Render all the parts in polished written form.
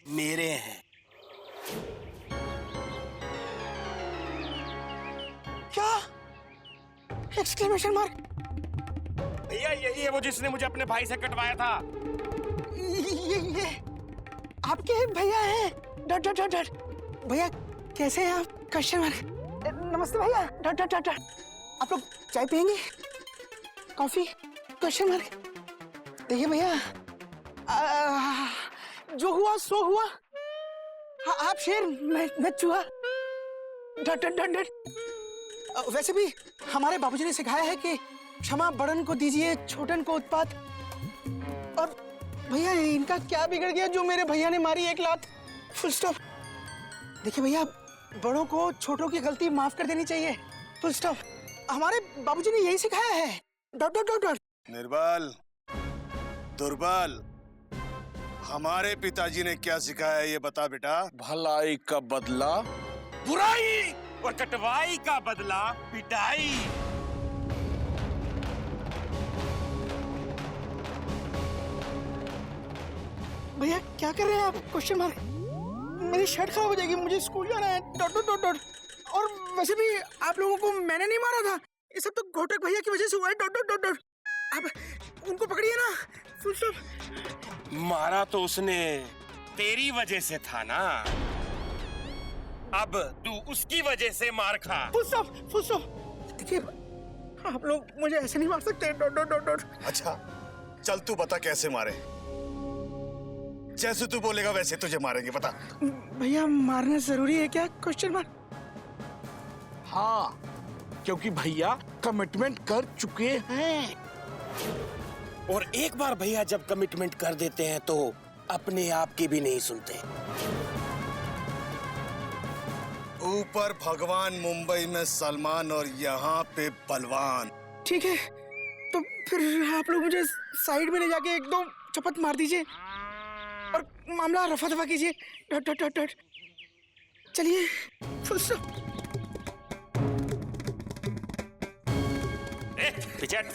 मेरे हैं। क्या? Exclamation mark. भैया यही है वो जिसने मुझे अपने भाई से कटवाया था। ये आपके भैया हैं? Dot dot dot dot. भैया कैसे हैं आप? Question mark. नमस्ते भैया। Dot dot dot dot. आप लोग चाय पियेंगे? कॉफी? Question mark. देखिए भैया, जो हुआ सो हुआ। आप शेर, मैं चूहा। Dot dot dot dot. वैसे भी हमारे बाबूजी ने सिखाया है कि क्षमा बड़न को दीजिए, छोटन को उत्पात। और भैया इनका क्या बिगड़ गया जो मेरे भैया ने मारी एक लात? Full stop. देखिए भैया, बड़ों को छोटों की गलती माफ कर देनी चाहिए। Full stop. हमारे बाबूजी ने यही सिखाया है। Dot dot dot dot. निर्बल, दुर्बल, हमारे पिताजी ने क्या सिखाया ये बता बेटा। भलाई का बदला बुराई और कटवाई का बदला पिटाई। भैया क्या कर रहे हैं आप? Question mark. मेरी शर्ट खराब हो जाएगी, मुझे स्कूल जाना है। Dot dot dot dot. और वैसे भी आप लोगों को मैंने नहीं मारा था, ये सब तो घोटक भैया की वजह से हुआ है। Dot dot dot dot. आप उनको पकड़िए ना। Full stop. मारा तो उसने तेरी वजह से था ना, अब तू उसकी वजह से मार खा। Full stop. Full stop. देखिए आप लोग मुझे ऐसे नहीं मार सकते। Dot dot dot dot. अच्छा चल तू बता कैसे मारे। जैसे तू बोलेगा वैसे तुझे मारेंगे, बता। भैया मारना जरूरी है क्या? Question mark. हाँ, क्योंकि भैया कमिटमेंट कर चुके हैं। और एक बार भैया जब कमिटमेंट कर देते हैं तो अपने आप की भी नहीं सुनते। ऊपर भगवान, मुंबई में सलमान और यहाँ पे बलवान। ठीक है, तो फिर आप लोग मुझे साइड में ले जाके एक दो चपत मार दीजिए और मामला रफा दफा कीजिए। Dot dot dot dot. चलिए। Full stop. पिचट।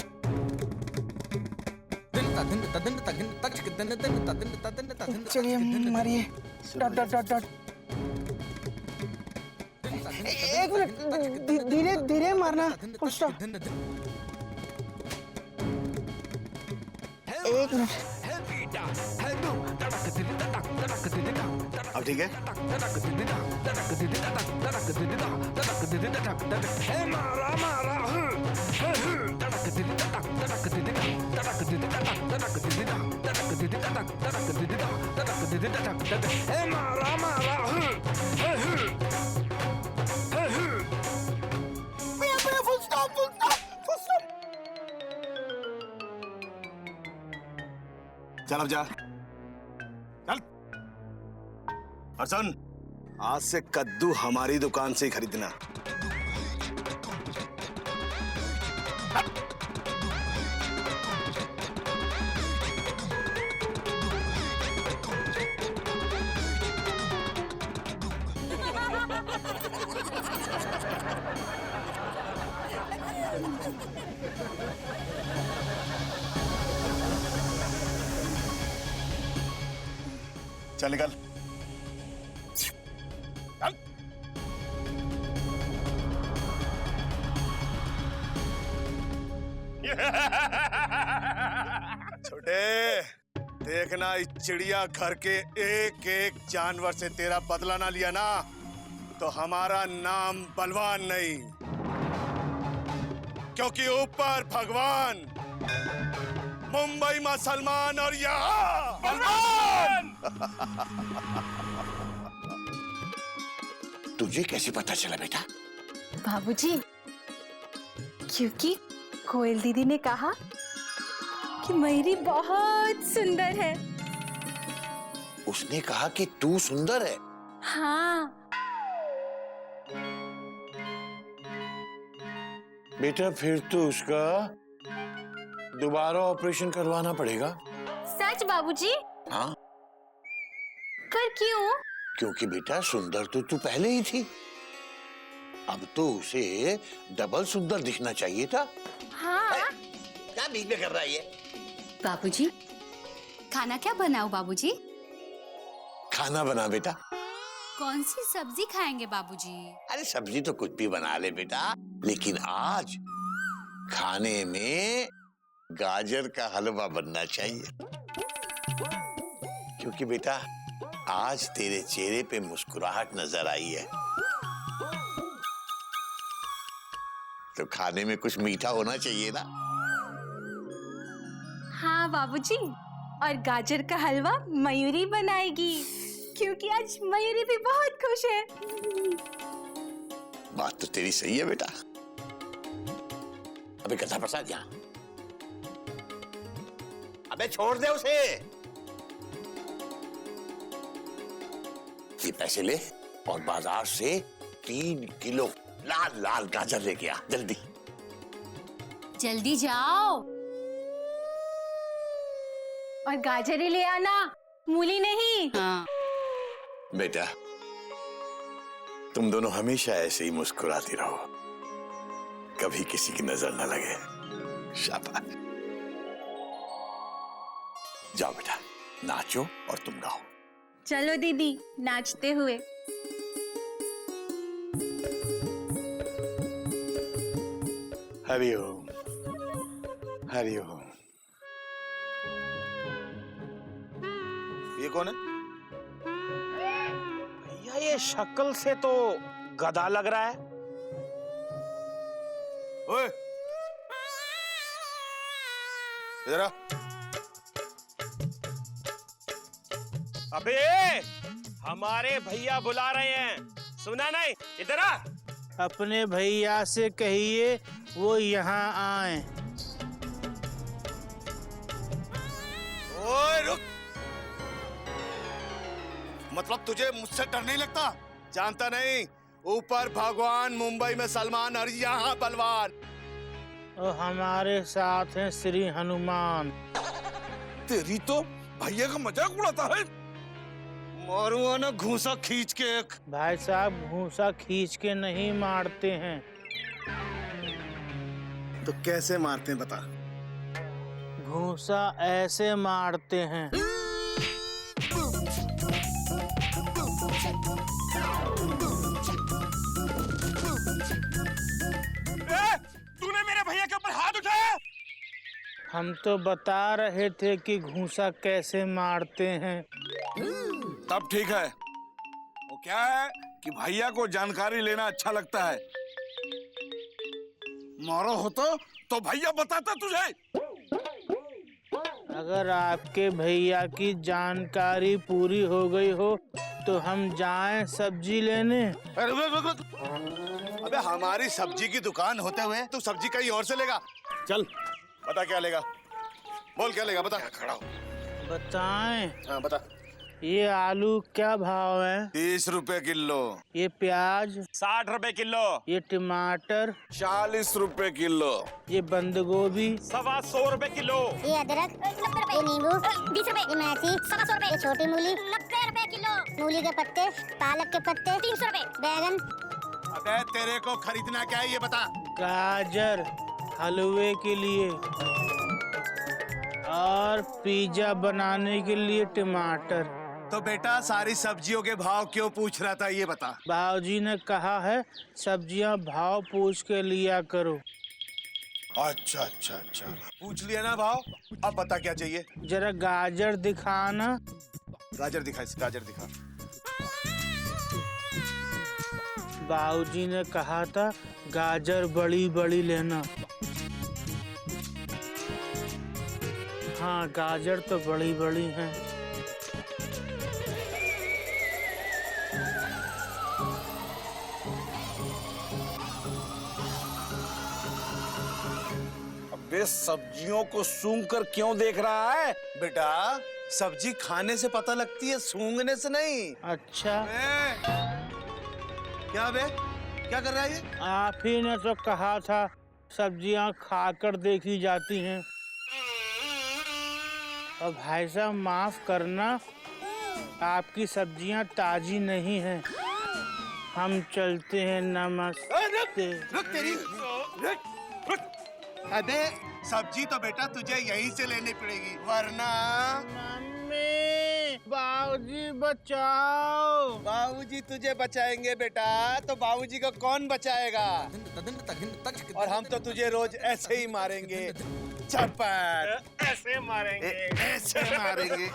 चलिए मारिए। Dot dot dot dot. एक मिनट, धीरे धीरे मारना। Full stop. एक मिनट। अब ठीक है। Full stop. Full stop. Full stop. चल अब जा, चल। और सुन, आज से कद्दू हमारी दुकान से ही खरीदना। चल निकल। चल। छोटे, देखना इस चिड़िया घर के एक एक जानवर से तेरा बदला ना लिया ना तो हमारा नाम बलवान नहीं, क्योंकि ऊपर भगवान, मुंबई में सलमान और यहाँ बलवान। तुझे कैसे पता चला बेटा? बाबूजी, क्योंकि कोयल दीदी ने कहा कि मयूरी बहुत सुंदर है। उसने कहा कि तू सुंदर है? हाँ। बेटा फिर तो उसका दोबारा ऑपरेशन करवाना पड़ेगा। सच बाबूजी? हाँ। पर क्यों? क्योंकि बेटा सुंदर तो तू पहले ही थी, अब तो उसे डबल सुंदर दिखना चाहिए था। हाँ। क्या बीच में कर रहा है ये? बाबूजी, खाना क्या बनाऊं बाबूजी? खाना बना बेटा। कौन सी सब्जी खाएंगे बाबूजी? अरे सब्जी तो कुछ भी बना ले बेटा, लेकिन आज खाने में गाजर का हलवा बनना चाहिए, क्योंकि बेटा आज तेरे चेहरे पे मुस्कुराहट नजर आई है, तो खाने में कुछ मीठा होना चाहिए ना। हाँ बाबूजी, और गाजर का हलवा मयूरी बनाएगी, क्योंकि आज मयूरी भी बहुत खुश है। बात तो तेरी सही है बेटा। अबे गधा प्रसाद यहाँ, अबे छोड़ दे उसे। ये पैसे ले और बाजार से 3 किलो लाल लाल गाजर लेके आ, जल्दी। जल्दी जाओ। और गाजर ही ले आना, मूली नहीं। हाँ। बेटा तुम दोनों हमेशा ऐसे ही मुस्कुराती रहो, कभी किसी की नजर न लगे। शाबाश। जाओ बेटा, नाचो और तुम गाओ। चलो दीदी, नाचते हुए। हरिओम हरिओम। ये कौन है? भैया ये शक्ल से तो गधा लग रहा है। ओए इधर आ। अबे हमारे भैया बुला रहे हैं, सुना नहीं? इधर आ। अपने भैया से कहिए वो यहाँ आए। ओए रुक। मतलब तुझे मुझसे डर नहीं लगता? जानता नहीं, ऊपर भगवान, मुंबई में सलमान और यहाँ बलवान। और हमारे साथ हैं श्री हनुमान। तेरी तो भैया का मजाक उड़ाता है। मारूंगा ना घूंसा खींच के एक। भाई साहब भूसा खींच के नहीं मारते हैं। तो कैसे मारते हैं बता? घूसा ऐसे मारते हैं। तूने मेरे भैया के ऊपर हाथ उठाया? हम तो बता रहे थे कि घूसा कैसे मारते हैं। तब ठीक है। वो क्या है कि भैया को जानकारी लेना अच्छा लगता है। मारो हो तो भैया बताता तुझे। अगर आपके भैया की जानकारी पूरी हो गई हो तो हम जाएं सब्जी लेने। अरे रुक रुक रुक। अबे हमारी सब्जी की दुकान होते हुए तू सब्जी कहीं और से लेगा? चल बता क्या लेगा, बोल क्या लेगा, बता। खड़ा हो। बताएं। हाँ बता। ये आलू क्या भाव है? 30 रुपए किलो। ये प्याज 60 रुपए किलो। ये टमाटर 40 रुपए किलो। ये बंद गोभी 125 रुपए किलो। ये अदरक 90 रुपए, ये नींबू 20 रुपए, ये मेथी 125 रुपए, ये छोटी मूली 90 रुपए किलो, मूली के पत्ते, पालक के पत्ते 300 रुपए, बैगन। अबे तेरे को खरीदना क्या है ये बता। गाजर हलवे के लिए और पिज्जा बनाने के लिए टमाटर। तो बेटा सारी सब्जियों के भाव क्यों पूछ रहा था ये बता। बाबूजी ने कहा है सब्जियां भाव पूछ के लिया करो। अच्छा अच्छा अच्छा, पूछ लिया ना भाव। अब बता क्या चाहिए। जरा गाजर दिखाना। गाजर दिखा, गाजर दिखा। बाबूजी ने कहा था गाजर बड़ी बड़ी लेना। हाँ गाजर तो बड़ी बड़ी हैं। अबे सब्जियों को सूंघ कर क्यों देख रहा है? बेटा सब्जी खाने से पता लगती है, सूंघने से नहीं। अच्छा क्या बे, क्या कर रहा है ये? आप ही ने तो कहा था सब्जियां खाकर देखी जाती हैं। और भाई साहब माफ करना, आपकी सब्जियां ताजी नहीं हैं। हम चलते हैं, नमस्ते। रुक तेरी, रुक। अबे सब्जी तो बेटा तुझे यहीं से लेनी पड़ेगी, वरना। मम्मी, बाबूजी बचाओ। बाबूजी तुझे बचाएंगे बेटा, तो बाबूजी को कौन बचाएगा? और हम तो तुझे रोज ऐसे ही मारेंगे, चपट ऐसे मारेंगे। ऐसे मारेंगे।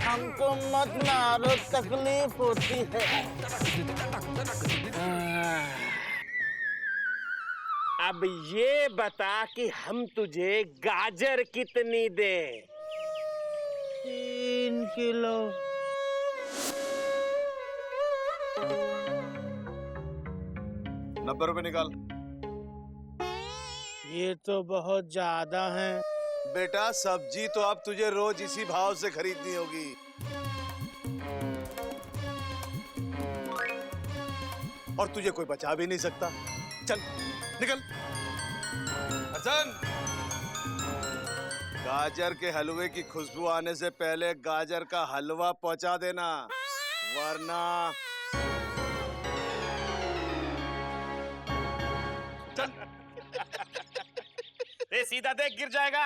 हमको मत मारो, तकलीफ होती है। अब ये बता कि हम तुझे गाजर कितनी दें? 3 किलो। 90 रुपए निकाल। ये तो बहुत ज्यादा है। बेटा सब्जी तो अब तुझे रोज इसी भाव से खरीदनी होगी। और तुझे कोई बचा भी नहीं सकता। चल निकल। हसन, गाजर के हलवे की खुशबू आने से पहले गाजर का हलवा पहुंचा देना, वरना ए, सीधा देख, गिर जाएगा।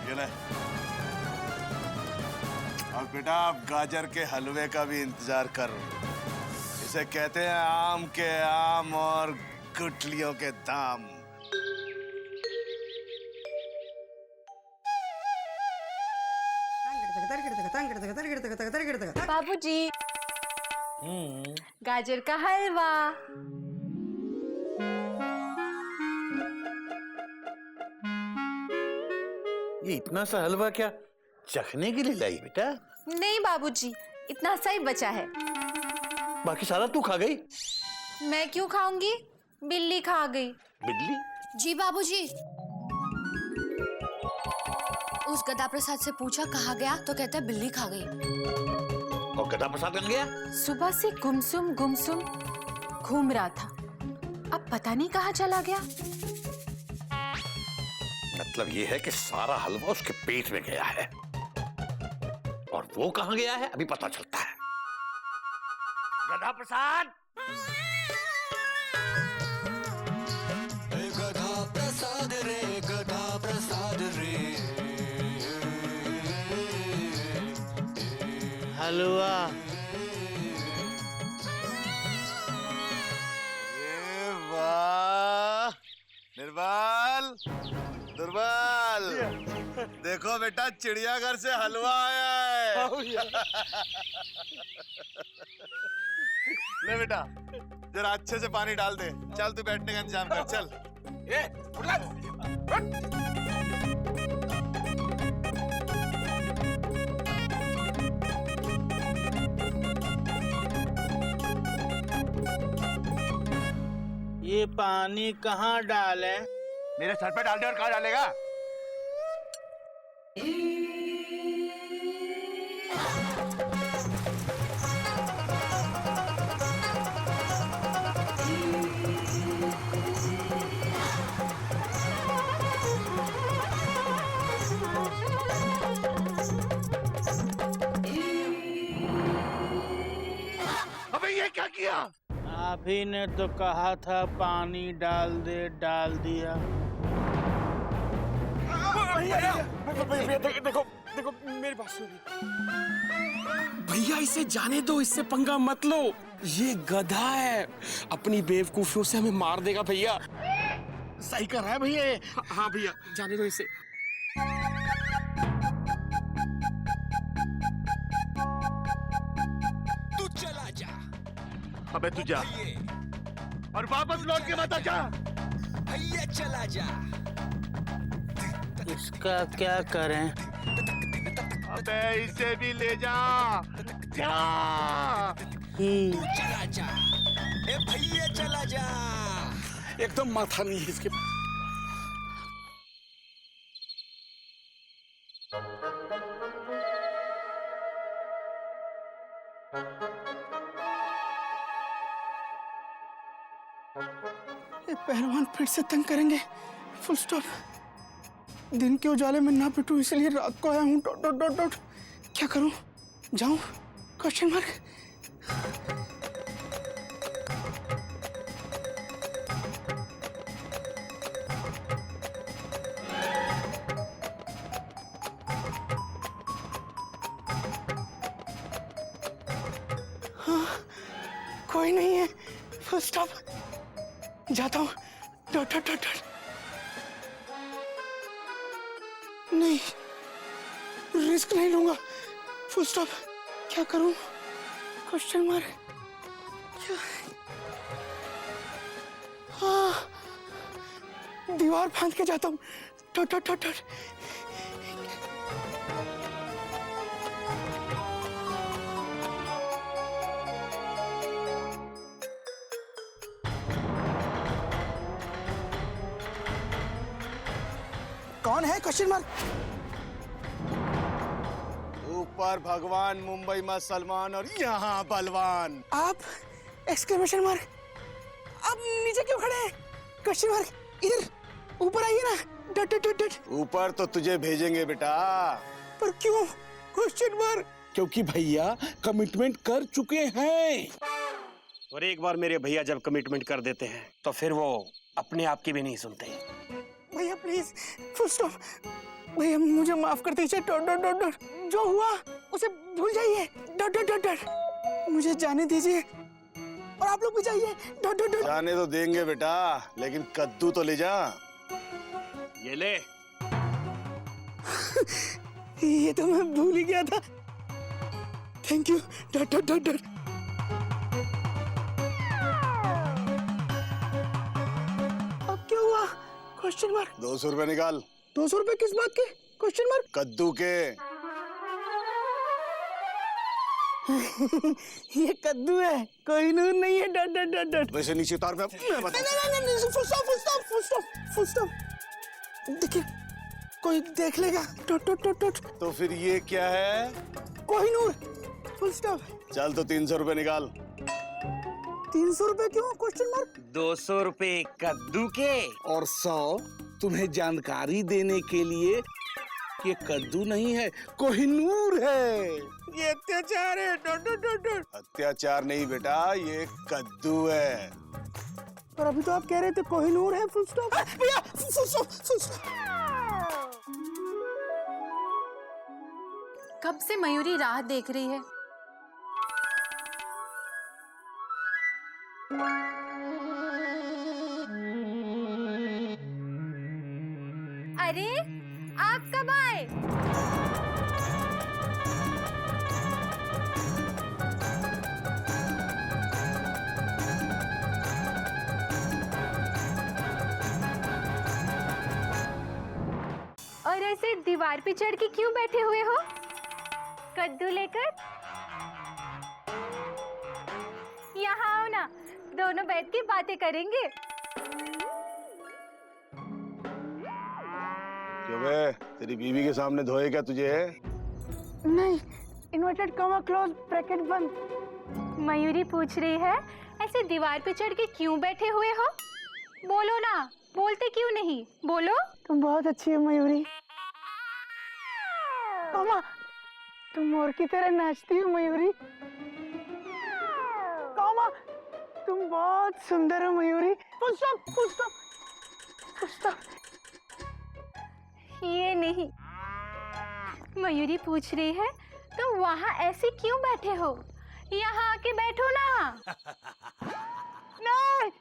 ये ले। और बेटा अब गाजर के हलवे का भी इंतजार कर। इसे कहते हैं आम के आम और गुठलियों के दाम। बाबूजी, गाजर का हलवा। ये इतना सा हलवा क्या चखने के लिए लाई बेटा? नहीं बाबूजी, इतना सही बचा है। बाकी सारा तू खा गई? मैं क्यों खाऊंगी? बिल्ली खा गई। बिल्ली? जी बाबूजी। उस गदा प्रसाद से पूछा कहाँ गया तो कहता है बिल्ली खा गई। और गदा प्रसाद बन गया? सुबह से गुमसुम गुमसुम घूम रहा था, अब पता नहीं कहाँ चला गया। मतलब ये है कि सारा हलवा उसके पेट में गया है, और वो कहाँ गया है अभी पता चलता है। गदा प्रसाद, गधा प्रसाद रे, गधा प्रसाद रे। हलवा। ये वाह, निर्मल, दुर्बल, देखो बेटा चिड़ियाघर से हलवा आया है। ले बेटा, जरा अच्छे से पानी डाल दे। चल तू बैठने का इंतजाम कर, चल। ये पानी कहाँ डालें? मेरे सर पे डाल दे। और कहाँ डालेगा? अबे ये क्या किया? आप ही ने तो कहा था पानी डाल दे, डाल दिया। भैया देखो देखो, मेरी बात सुनिए भैया, इसे जाने दो, इससे पंगा मत लो। ये गधा है, अपनी बेवकूफियों से हमें मार देगा भैया। सही कर रहा है भैया ये। हाँ भैया, जाने दो इसे। तू चला जा। अबे तू जा और वापस लौट के मत आजा। भैया चला जा। इसका क्या करें? अबे इसे भी ले जा। जा। तू चला जा। ए भैया चला जा। एकदम माथा नहीं है इसके। ये पहलवान फिर से तंग करेंगे। Full stop. दिन के उजाले में ना पिटूं इसलिए रात को आया हूँ। Dot dot dot dot. क्या करूँ? जाऊँ? Question mark. हाँ, कोई नहीं है। Full stop. जाता हूँ। Dot dot dot dot. नहीं, रिस्क नहीं लूंगा। Full stop. क्या करूं? Question mark. क्या? हाँ, दीवार फांद के जाता हूँ। Dot dot dot dot. कौन है? Question mark. ऊपर भगवान, मुंबई में सलमान और यहाँ बलवान। आप? Exclamation mark. आप नीचे क्यों खड़े हैं? Question mark. इधर ऊपर आइए ना। Dot dot dot dot. ऊपर तो तुझे भेजेंगे बेटा। पर क्यों? Question mark. क्योंकि भैया कमिटमेंट कर चुके हैं, और एक बार मेरे भैया जब कमिटमेंट कर देते हैं तो फिर वो अपने आप की भी नहीं सुनते। भैया प्लीज फुल स्टॉप। भैया मुझे माफ कर दीजिए। Dot dot dot dot. जो हुआ उसे भूल जाइए। Dot dot dot dot. मुझे जाने दीजिए और आप लोग भी जाइए। Dot dot dot. जाने तो देंगे बेटा, लेकिन कद्दू तो ले जा। ये ले। ये तो मैं भूल ही गया था। Thank you. Dot dot dot dot. अब क्या हुआ? Question mark. 200 रुपए निकाल। 200 रुपए किस बात के? Question mark. कद्दू के। ये कद्दू है, कोई नूर नहीं है। Dot dot dot dot. वैसे नीचे उतार। मैं बता। नहीं, full stop full stop full stop full stop. देखिए कोई देख लेगा। Dot dot dot dot. तो फिर ये क्या है? कोहिनूर। Full stop. चल तो 300 रुपए निकाल। 300 रुपए क्यों? Question mark. 200 रुपए कद्दू के और 100 तुम्हें जानकारी देने के लिए ये कद्दू नहीं है, कोहिनूर है। ये अत्याचार है। Dot dot dot dot. अत्याचार नहीं बेटा, ये कद्दू है। पर अभी तो आप कह रहे थे कोहिनूर है। Full stop. भैया फुल स्टॉप फुल स्टॉप। कब से मयूरी राह देख रही है। अरे आप कब आए? और ऐसे दीवार पे चढ़ के क्यों बैठे हुए हो? कद्दू लेकर यहाँ आओ ना, दोनों बैठ के बातें करेंगे। क्यों बे, तेरी बीवी के सामने धोए क्या तुझे? नहीं, इन्वर्टेड कॉमा क्लोज ब्रैकेट बंद। मयूरी पूछ रही है ऐसे दीवार पे चढ़ के क्यों बैठे हुए हो? बोलो ना, बोलते क्यों नहीं? बोलो। तुम बहुत अच्छी हो मयूरी। कॉमा, तुम मोर की तरह नाचती हो मयूरी। कॉमा, तुम बहुत सुंदर हो Mayuri. Full stop full stop full stop. ये नहीं, मयूरी पूछ रही है तो वहाँ ऐसे क्यों बैठे हो? यहाँ आके बैठो ना। नहीं,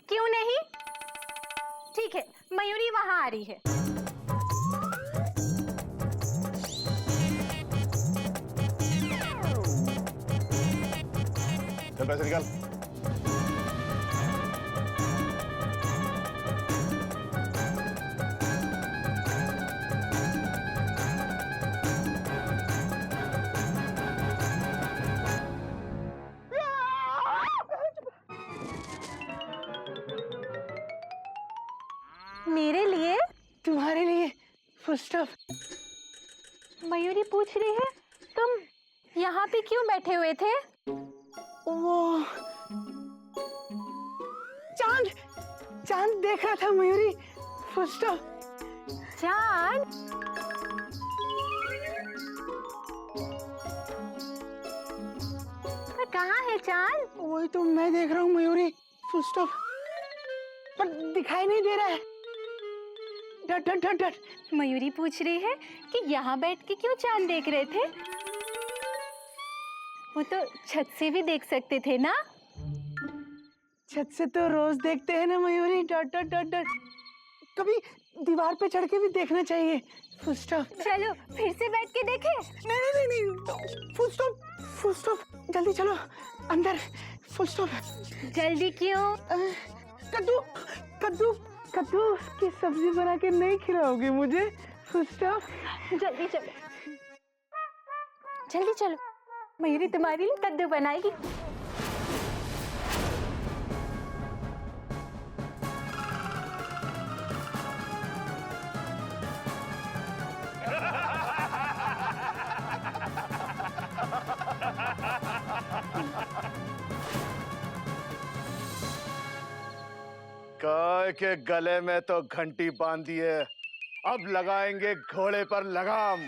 क्यों नहीं? ठीक है, मयूरी वहाँ आ रही है। चल पैसे निकाल। मेरे लिए? तुम्हारे लिए। Full stop. मयूरी पूछ रही है तुम यहाँ पे क्यों बैठे हुए थे? वो चांद चांद देख रहा था मयूरी। Full stop. चांद, पर कहाँ है चांद? वही तो मैं देख रहा हूँ मयूरी, फुल स्टॉप, पर दिखाई नहीं दे रहा है। डट डट डट डट। मयूरी पूछ रही है कि यहाँ बैठ के क्यों चांद देख रहे थे? वो तो छत से भी देख सकते थे ना? छत से तो रोज देखते हैं ना मयूरी, डट डट डट डट। कभी दीवार पे चढ़ के भी देखना चाहिए। Full stop. चलो फिर से बैठ के देखें। नहीं नहीं नहीं नहीं, फुल स्टॉप, फुल स्टॉप, जल्दी चलो अंदर। Full stop. जल्दी क्यों? कद्दू कद्दू कद्दू की सब्जी बना के नहीं खिलाओगे मुझे? Full stop. जल्दी चलो, जल्दी चलो, मयूरी तुम्हारे लिए कद्दू बनाएगी। गाय के गले में तो घंटी बांधी है, अब लगाएंगे घोड़े पर लगाम।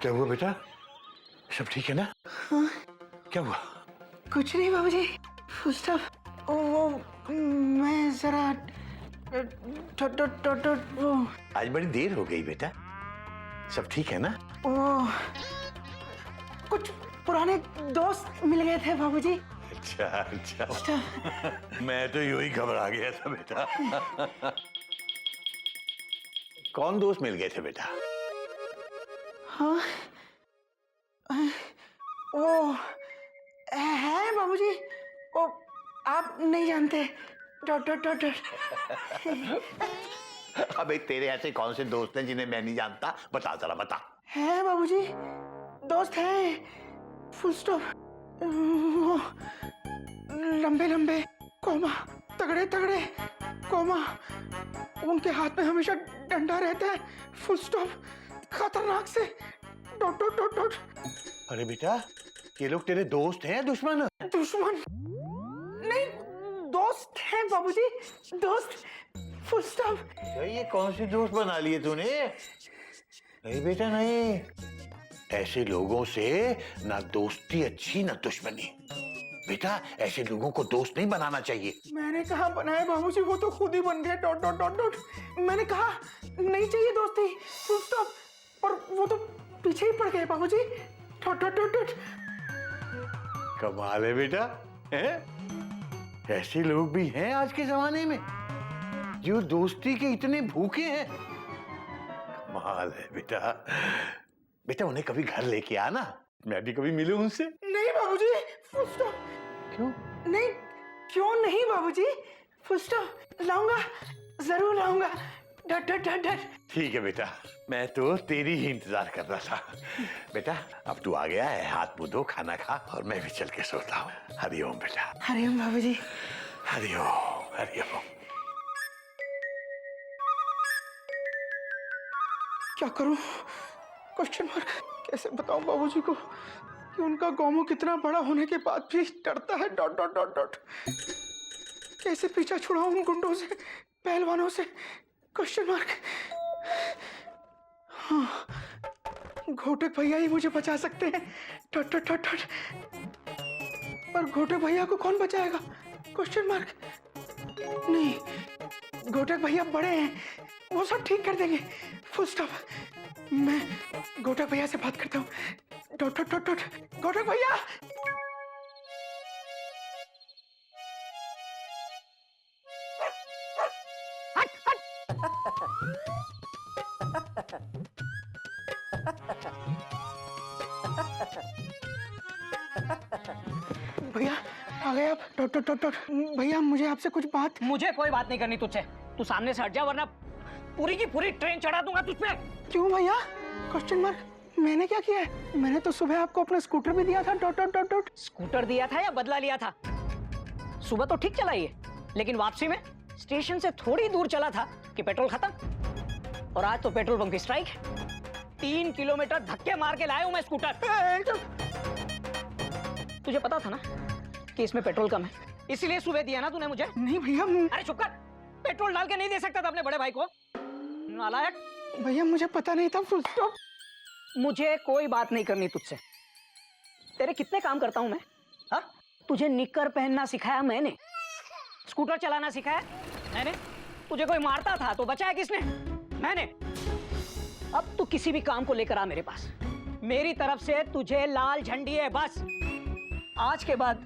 क्या हुआ बेटा? सब ठीक है ना? हाँ? क्या हुआ? कुछ नहीं बाबूजी। Full stop. वो मैं जरा वो आज बड़ी देर हो गई बेटा, सब ठीक है ना? वो कुछ पुराने दोस्त मिल गए थे बाबूजी। अच्छा अच्छा, मैं तो यूं ही घबरा गया था बेटा। कौन दोस्त मिल गए थे बेटा? हाँ, वो है बाबूजी, वो आप नहीं जानते। Dot dot dot dot. अबे तेरे ऐसे कौन से दोस्त हैं जिन्हें मैं नहीं जानता? बता जरा बता। है बाबूजी, दोस्त हैं। Full stop. लंबे लंबे कोमा, तगड़े तगड़े कोमा, उनके हाथ में हमेशा डंडा रहता है। Full stop. खतरनाक से डॉट डॉट डॉट डॉट। अरे बेटा, ये लोग तेरे दोस्त हैं दुश्मन? दुश्मन नहीं, दोस्त हैं बाबूजी, दोस्त। Full stop. ये कौन सी दोस्त बना लिए तूने? नहीं बेटा नहीं, ऐसे लोगों से ना दोस्ती अच्छी ना दुश्मनी। बेटा ऐसे लोगों को दोस्त नहीं बनाना चाहिए। मैंने कहा बनाए बाबूजी, वो तो खुद ही बन गए। Dot dot dot dot. मैंने कहा नहीं चाहिए दोस्ती। Full stop. और वो तो पीछे ही पड़ गए बाबूजी। Dot dot dot dot. कमाल है बेटा, हैं? ऐसे लोग भी हैं आज के जमाने में जो दोस्ती के इतने भूखे हैं। कमाल है बेटा। बेटा उन्हें कभी घर लेके आना, मैं भी कभी मिलूं उनसे। नहीं बाबूजी। Full stop. क्यों? नहीं, क्यों नहीं बाबूजी? Full stop. लाऊंगा, जरूर लाऊंगा। डट डट डट डट। ठीक है बेटा, मैं तो तेरी ही इंतजार कर रहा था। बेटा अब तू आ गया है, हाथ मुंह धो, खाना खा, और मैं भी चल के सोता हूँ। हरिओम बेटा। हरिओम बाबूजी। हरिओम हरिओम। क्या करूं? Question mark. कैसे बताऊं बाबूजी को कि उनका गोमू कितना बड़ा होने के बाद भी डरता है। Dot dot dot dot. कैसे पीछा छुड़ाऊं उन गुंडों से, पहलवानों से? Question mark. हाँ, घोटक भैया ही मुझे बचा सकते हैं। Dot dot dot dot. पर घोटक भैया को कौन बचाएगा? Question mark. नहीं, घोटक भैया बड़े हैं, वो सब ठीक कर देंगे। Full stop. मैं घोटक भैया से बात करता हूँ। Dot dot dot dot. Ghotak भैया। भैया आ गए आप? Dot dot dot dot. भैया मुझे आपसे कुछ बात। मुझे कोई बात नहीं करनी तुझसे, तू सामने से हट जा वरना पूरी की पूरी ट्रेन चढ़ा दूंगा तुझ पे। क्यों भैया? Question mark. मैंने क्या किया है? मैंने तो सुबह आपको अपना स्कूटर भी दिया था। Dot dot dot dot. Scooter दिया था या बदला लिया था? सुबह तो ठीक चला ये, लेकिन वापसी में स्टेशन से थोड़ी दूर चला था कि पेट्रोल खत्म। और आज तो पेट्रोल पंप की स्ट्राइक। 3 किलोमीटर धक्के मार के लाया हूं मैं स्कूटर। तुझे पता था ना कि इसमें पेट्रोल कम है, इसीलिए सुबह दिया ना तूने मुझे। नहीं भैया, अरे चुप कर, पेट्रोल डाल के नहीं दे सकता था अपने बड़े भाई को, नालायक। भैया मुझे पता नहीं था, फुल स्टॉप। मुझे कोई बात नहीं करनी तुझसे। तेरे कितने काम करता हूं मैं, हाँ? तुझे निक्कर पहनना सिखाया मैंने, स्कूटर चलाना सिखाया मैंने, तुझे कोई मारता था तो बचाया किसने? मैंने। अब तू किसी भी काम को लेकर आ मेरे पास, मेरी तरफ से तुझे लाल झंडी है बस। आज के बाद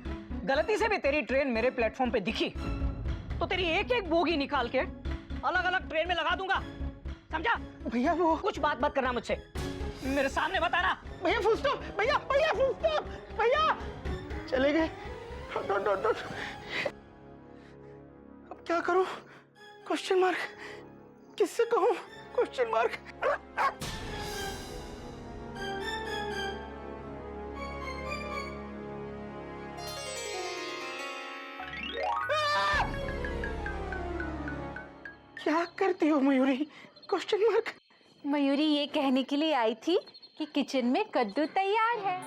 गलती से भी तेरी ट्रेन मेरे प्लेटफॉर्म पे दिखी तो तेरी एक एक बोगी निकाल के अलग अलग ट्रेन में लगा दूंगा, समझा? भैया वो कुछ बात मत करना मुझसे, मेरे सामने बताना। भैया फुल स्टॉप, भैया भैया फुल स्टॉप, भैया चले गए। डॉट। अब क्या करूं? क्वेश्चन मार्क, किससे कहूं? Question mark. क्या करती हो मयूरी? Question mark. मयूरी ये कहने के लिए आई थी कि किचन में कद्दू तैयार है।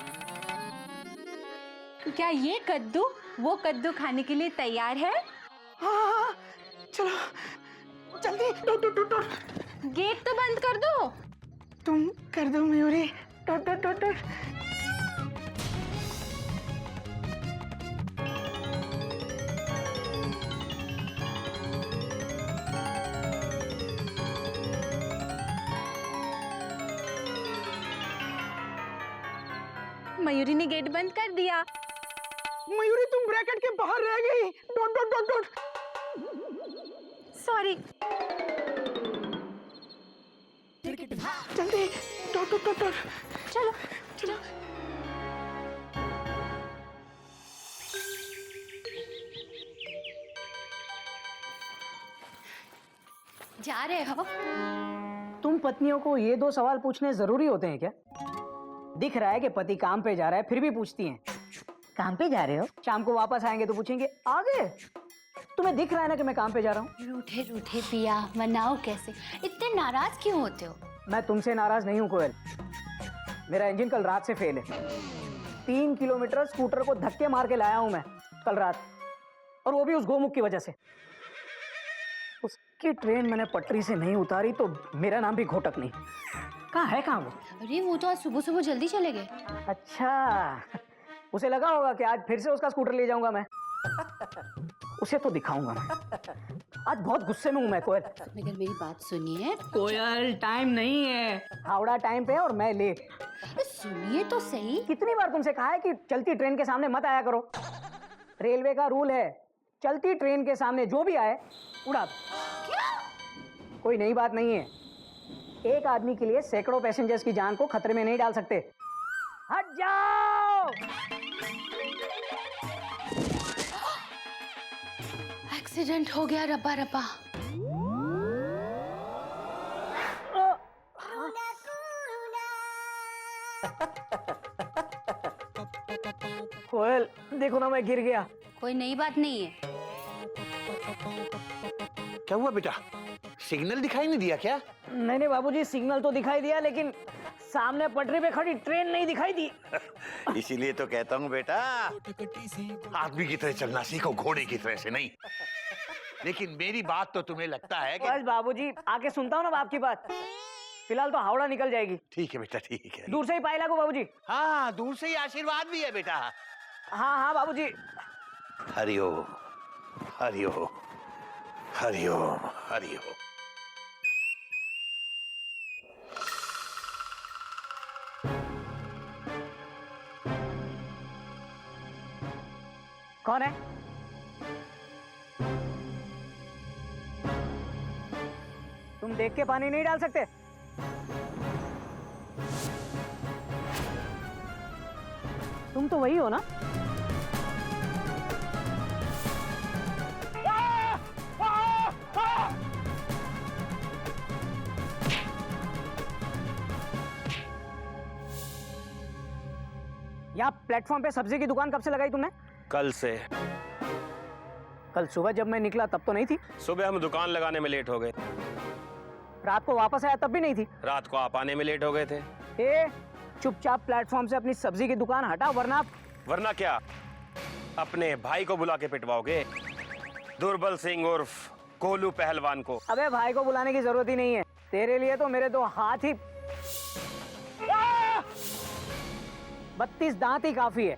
क्या ये कद्दू वो कद्दू खाने के लिए तैयार है? हाँ, चलो जल्दी। डॉट। गेट तो बंद कर दो। तुम कर दो मयूरी। डॉट। मयूरी ने गेट बंद कर दिया। मयूरी तुम ब्रैकेट के बाहर रह गई। डॉट। सॉरी। जल्दी। डॉट। चलो। जा रहे हो? तुम पत्नियों को ये 2 सवाल पूछने जरूरी होते हैं क्या? दिख रहा है कि पति काम पे जा रहा है फिर भी पूछती हैं काम पे जा रहे हो? शाम को वापस आएंगे तो पूछेंगे आगे। तुम्हें दिख रहा है ना कि मैं काम पे जा रहा हूँ। रूठे पिया, मनाओ कैसे? इतने नाराज क्यों होते हो? मैं तुमसे नाराज नहीं हूँ कोयल, मेरा इंजन कल रात से फेल है। 3 किलोमीटर स्कूटर को धक्के मार के लाया हूँ मैं कल रात, और वो भी उस गोमुख की वजह से। उसकी ट्रेन मैंने पटरी से नहीं उतारी तो मेरा नाम भी घोटक नहीं। कहाँ वो? अरे वो तो आज सुबह जल्दी चले गए। अच्छा, उसे लगा होगा कि आज फिर से उसका स्कूटर ले जाऊंगा मैं। उसे तो दिखाऊंगा मैं। आज बहुत गुस्से में हूं मैं कोयल। मगर मेरी बात सुनिए। कोयल टाइम नहीं है, हावड़ा टाइम पे और मैं लेट। सुनिए तो सही। कितनी बार तुमसे कहा है कि चलती ट्रेन के सामने मत आया करो। रेलवे का रूल है, चलती ट्रेन के सामने जो भी आए उड़ा दो। कोई नई बात नहीं है, एक आदमी के लिए सैकड़ों पैसेंजर्स की जान को खतरे में नहीं डाल सकते। हट जाओ। एक्सीडेंट हो गया रब्बा रब्बा। कोयल देखो ना मैं गिर गया। कोई नई बात नहीं है। क्या हुआ बेटा? सिग्नल दिखाई नहीं दिया क्या? नहीं बाबूजी, सिग्नल तो दिखाई दिया लेकिन सामने पटरी पे खड़ी ट्रेन नहीं दिखाई दी। इसीलिए तो कहता हूँ बेटा, आदमी की तरह चलना सीखो, घोड़े की तरह से नहीं। लेकिन मेरी बात तो तुम्हें लगता है कि... बस बाबूजी, आके सुनता हूँ ना आपकी बात। फिलहाल तो हावड़ा निकल जाएगी। ठीक है बेटा, ठीक है। दूर से ही पाए लागो बाबूजी। हाँ, दूर से ही आशीर्वाद भी है बेटा। हाँ बाबूजी। हरिओम हरिओम हरिओम हरिओम। कौन है? तुम देख के पानी नहीं डाल सकते? तुम तो वही हो ना? यहाँ प्लेटफॉर्म पे सब्जी की दुकान कब से लगाई तुमने? कल से। कल सुबह जब मैं निकला तब तो नहीं थी। सुबह हम दुकान लगाने में लेट हो गए। रात को वापस आया तब भी नहीं थी। रात को आप आने में लेट हो गए थे। ए, चुपचाप प्लेटफॉर्म से अपनी सब्जी की दुकान हटा, वरना क्या अपने भाई को बुला के पिटवाओगे? दुर्बल सिंह उर्फ कोलू पहलवान को। अबे भाई को बुलाने की जरूरत ही नहीं है, तेरे लिए तो मेरे 2 हाथ ही 32 दांत ही काफी है।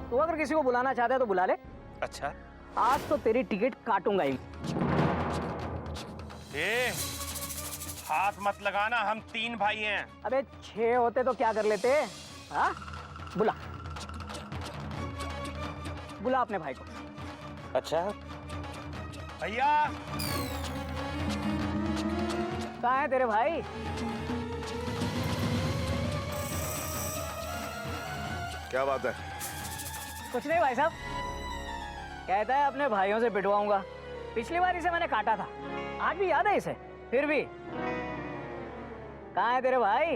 तू अगर किसी को बुलाना चाहता है तो बुला ले। अच्छा, आज तो तेरी टिकट काटूंगा ही। ए, हाथ मत लगाना, हम 3 भाई हैं। अबे 6 होते तो क्या कर लेते? हाँ, बुला बुला अपने भाई को। अच्छा भैया, कहाँ है तेरे भाई? क्या बात है? कुछ नहीं भाई साहब, कहता है अपने भाइयों से पिटवाऊंगा। पिछली बार इसे मैंने काटा था, आज भी याद है इसे। फिर भी कहाँ है तेरे भाई?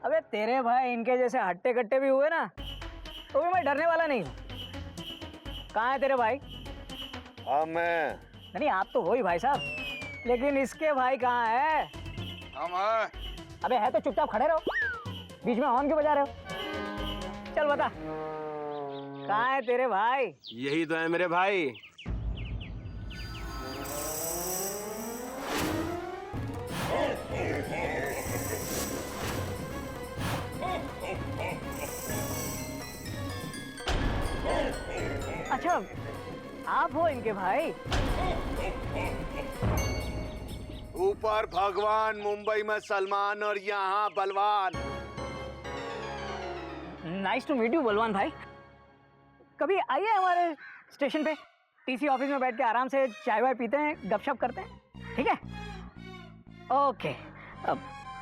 अबे तेरे भाई इनके जैसे हट्टे कट्टे भी हुए ना तो भी मैं डरने वाला नहीं हूँ। कहाँ है तेरे भाई? हाँ मैं। नहीं, आप तो हो ही भाई साहब, लेकिन इसके भाई कहाँ है? हम हैं। अबे है तो चुपचाप खड़े रहो, बीच में हॉर्न क्यों बजा रहे हो? चल बता, कहाँ है तेरे भाई? यही तो है मेरे भाई। अच्छा, आप हो इनके भाई? ऊपर भगवान, मुंबई में सलमान और यहाँ बलवान। नाइस टू मीट यू बलवान भाई। कभी आइए हमारे स्टेशन पे, टीसी ऑफिस में बैठ के आराम से चाय वाय पीते हैं, गपशप करते हैं, ठीक है? ओके, अब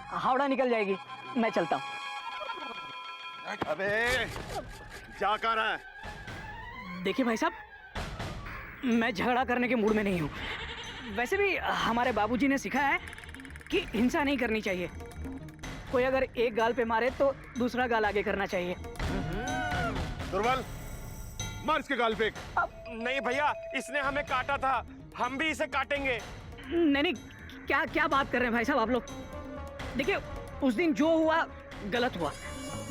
हावड़ा निकल जाएगी, मैं चलता हूँ। अबे जा कर रहा है? देखिए भाई साहब, मैं झगड़ा करने के मूड में नहीं हूँ। वैसे भी हमारे बाबूजी ने सिखाया है कि हिंसा नहीं करनी चाहिए। कोई अगर एक गाल पे मारे तो दूसरा गाल आगे करना चाहिए। दुर्बल, मार इसके गाल पे। नहीं भैया, इसने हमें काटा था, हम भी इसे काटेंगे। नहीं, क्या क्या बात कर रहे हैं भाई साहब आप लोग? देखिए, उस दिन जो हुआ गलत हुआ।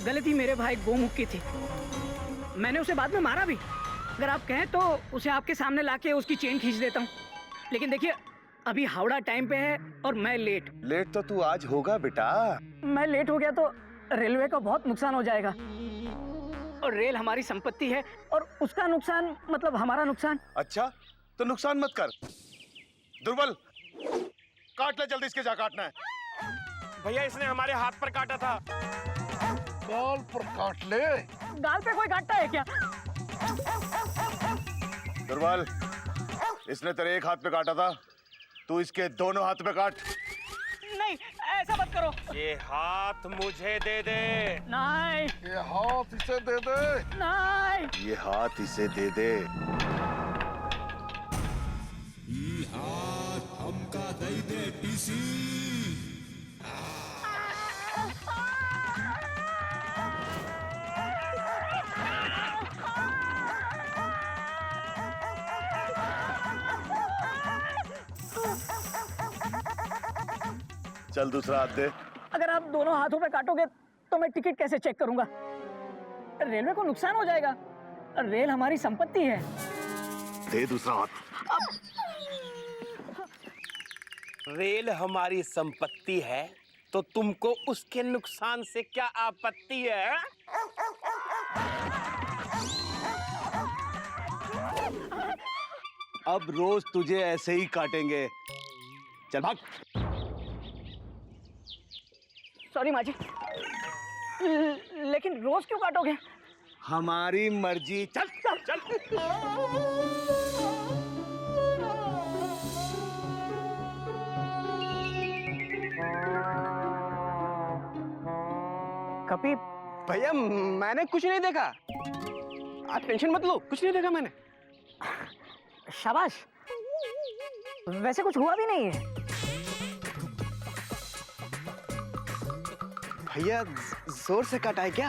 गलती मेरे भाई गोमुख की थी, मैंने उसे बाद में मारा भी। अगर आप कहें तो उसे आपके सामने लाके उसकी चेन खींच देता हूँ। लेकिन देखिए, अभी हावड़ा टाइम पे है और मैं लेट। लेट तो तू आज होगा बेटा। मैं लेट हो गया तो रेलवे का बहुत नुकसान हो जाएगा, और रेल हमारी संपत्ति है, और उसका नुकसान मतलब हमारा नुकसान। अच्छा, तो नुकसान मत कर। दुर्बल, काट ले जल्दी, इसके जा काटना है। भैया, इसने हमारे हाथ पर काटा था। गाल पर काट ले। गाल पे कोई काटता है क्या? दुर्बल, इसने तेरे एक हाथ पे काटा था, तू इसके दोनों हाथ पे काट। नहीं, ऐसा मत करो। ये हाथ मुझे दे दे। नहीं, ये हाथ इसे दे दे। नहीं, ये हाथ इसे दे दे। ई हाथ हमका दे दे टीसी। चल दूसरा हाथ दे। अगर आप दोनों हाथों पे काटोगे तो मैं टिकट कैसे चेक करूंगा? रेलवे को नुकसान हो जाएगा। रेल हमारी संपत्ति है। दे दूसरा हाथ। रेल हमारी संपत्ति है तो तुमको उसके नुकसान से क्या आपत्ति है? अब रोज तुझे ऐसे ही काटेंगे। चल भाग। सॉरी माँ जी, लेकिन रोज क्यों काटोगे? हमारी मर्जी। चल चल चल। कपी भैया, मैंने कुछ नहीं देखा, आप टेंशन मत लो, कुछ नहीं देखा मैंने। शाबाश, वैसे कुछ हुआ भी नहीं है। भैया जोर से काटा है क्या?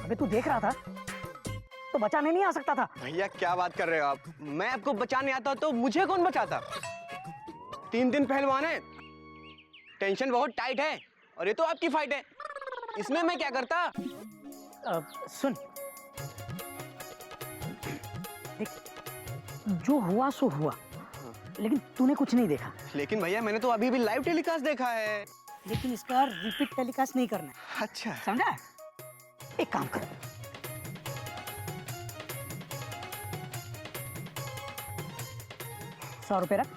अबे तू देख रहा था तो बचाने नहीं आ सकता था? भैया क्या बात कर रहे हो आप? मैं आपको बचाने आता तो मुझे कौन बचाता? 3 दिन पहलवान है, टेंशन बहुत टाइट है, और ये तो आपकी फाइट है, इसमें मैं क्या करता? सुन, देख, जो हुआ सो हुआ, लेकिन तूने कुछ नहीं देखा। लेकिन भैया मैंने तो अभी भी लाइव टेलीकास्ट देखा है। लेकिन इसका रिपीट टेलीकास्ट नहीं करना है। अच्छा समझा? एक काम कर, ₹100 रख,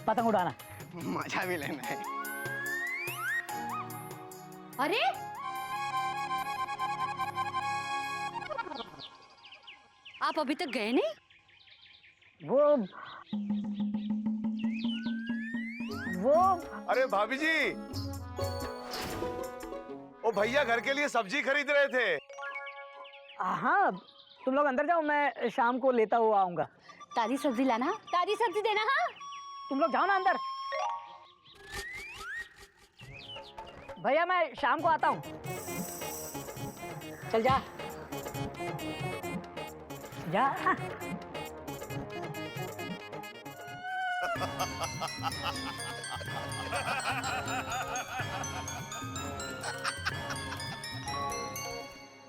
पतंग उड़ाना। मजा भी लेना है। अरे आप अभी तक गए नहीं? वो अरे भाभी जी, ओ भैया घर के लिए सब्जी खरीद रहे थे। हाँ, तुम लोग अंदर जाओ, मैं शाम को लेता हुआ आऊंगा। ताजी सब्जी लाना, ताजी सब्जी देना। हाँ तुम लोग जाओ ना अंदर। भैया मैं शाम को आता हूँ। चल जा जा।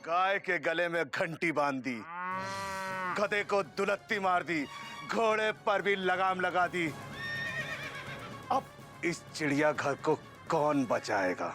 गाय के गले में घंटी बांध दी, गधे को दुलत्ती मार दी, घोड़े पर भी लगाम लगा दी। अब इस चिड़िया घर को कौन बचाएगा?